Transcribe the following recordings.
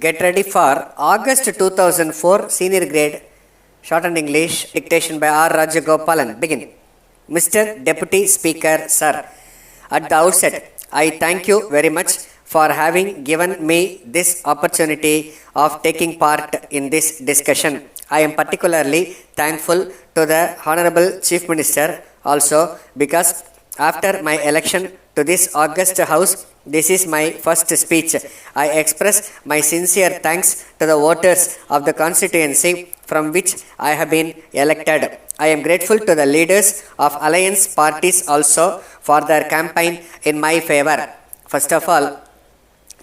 Get ready for August 2004 senior grade Shorthand English dictation by R. Rajagopalan. Begin. Mr. Deputy Speaker, Sir, at the outset, I thank you very much for having given me this opportunity of taking part in this discussion. I am particularly thankful to the Honorable Chief Minister also because after my election to this august house, this is my first speech. I express my sincere thanks to the voters of the constituency from which I have been elected. I am grateful to the leaders of alliance parties also for their campaign in my favor. First of all,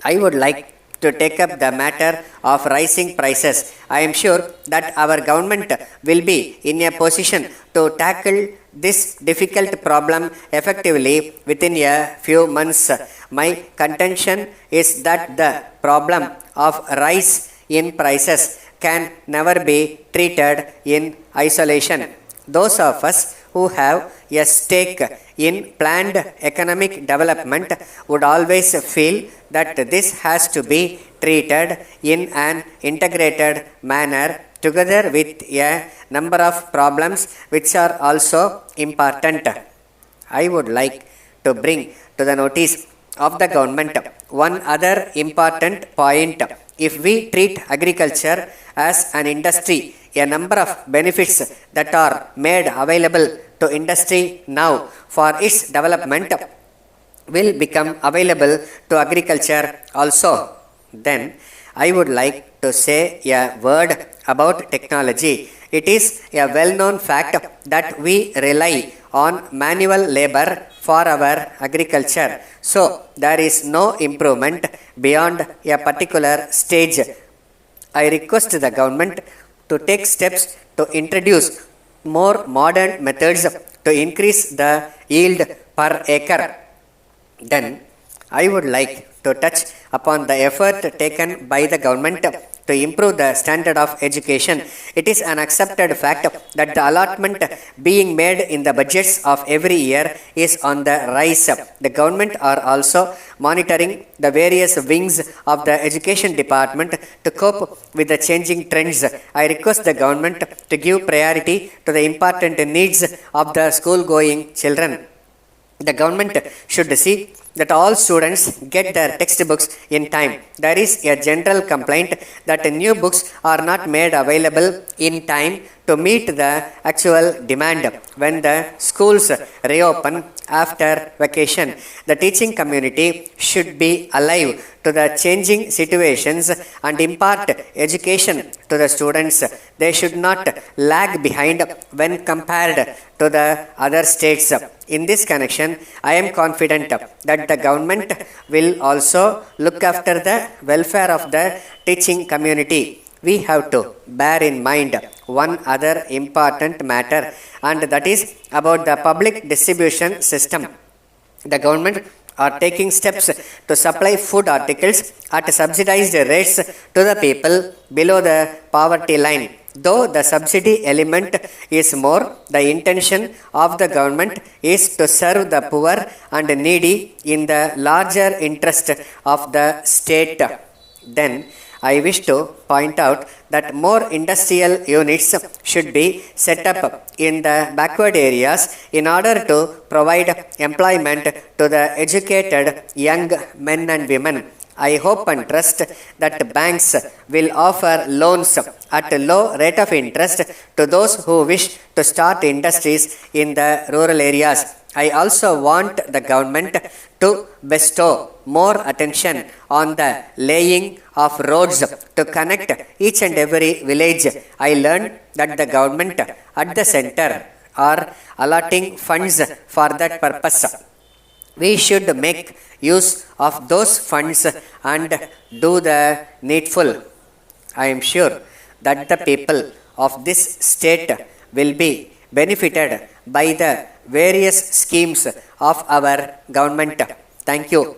I would like to take up the matter of rising prices. I am sure that our government will be in a position to tackle this difficult problem effectively within a few months. My contention is that the problem of rise in prices can never be treated in isolation. Those of us who have a stake in planned economic development would always feel that this has to be treated in an integrated manner together with a number of problems which are also important. I would like to bring to the notice of the government one other important point. If we treat agriculture as an industry, a number of benefits that are made available to industry now for its development will become available to agriculture also. Then I would like to say a word about technology. It is a well-known fact that we rely on manual labor for our agriculture. So there is no improvement beyond a particular stage. I request the government to take steps to introduce more modern methods to increase the yield per acre. Then I would like to touch upon the effort taken by the government to improve the standard of education. It is an accepted fact that the allotment being made in the budgets of every year is on the rise. The government are also monitoring the various wings of the education department to cope with the changing trends. I request the government to give priority to the important needs of the school-going children. The government should see that all students get their textbooks in time. There is a general complaint that new books are not made available in time to meet the actual demand when the schools reopen after vacation. The teaching community should be alive to the changing situations and impart education to the students. They should not lag behind when compared to the other states. In this connection, I am confident that the government will also look after the welfare of the teaching community. We have to bear in mind one other important matter, and that is about the public distribution system. The government are taking steps to supply food articles at subsidized rates to the people below the poverty line. Though the subsidy element is more, the intention of the government is to serve the poor and needy in the larger interest of the state. Then I wish to point out that more industrial units should be set up in the backward areas in order to provide employment to the educated young men and women. I hope and trust that banks will offer loans at a low rate of interest to those who wish to start industries in the rural areas. I also want the government to bestow more attention on the laying of roads to connect each and every village. I learned that the government at the center are allotting funds for that purpose. We should make use of those funds and do the needful. I am sure that the people of this state will be benefited by the various schemes of our government. Thank you.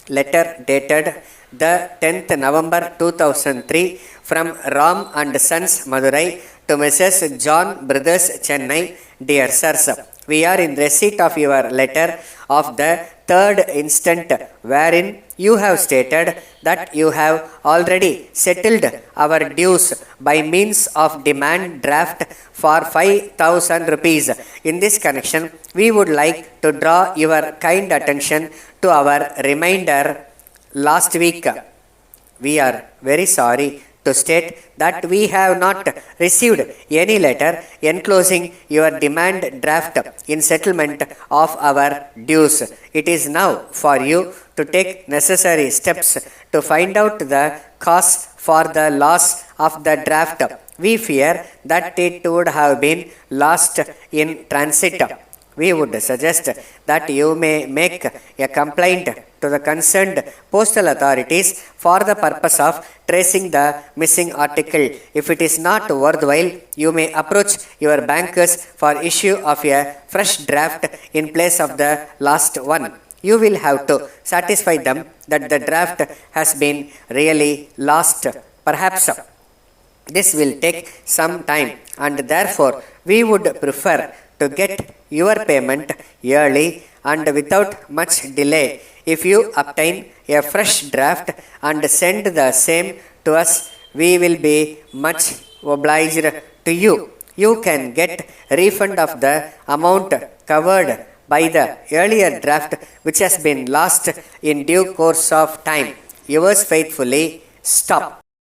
Letter dated the 10th November 2003 from Ram and Sons Madurai to Mrs. John Brothers Chennai. Dear Sirs, we are in receipt of your letter of the third instant wherein you have stated that you have already settled our dues by means of demand draft for 5,000 rupees. In this connection, we would like to draw your kind attention to our reminder last week. We are very sorry to state that we have not received any letter enclosing your demand draft in settlement of our dues. It is now for you to take necessary steps to find out the cause for the loss of the draft. We fear that it would have been lost in transit. We would suggest that you may make a complaint to the concerned postal authorities for the purpose of tracing the missing article. If it is not worthwhile, you may approach your bankers for issue of a fresh draft in place of the last one. You will have to satisfy them that the draft has been really lost. Perhaps this will take some time, and therefore we would prefer to get your payment early and without much delay. If you obtain a fresh draft and send the same to us, we will be much obliged to you. You can get refund of the amount covered by the earlier draft which has been lost in due course of time. Yours faithfully, Stop.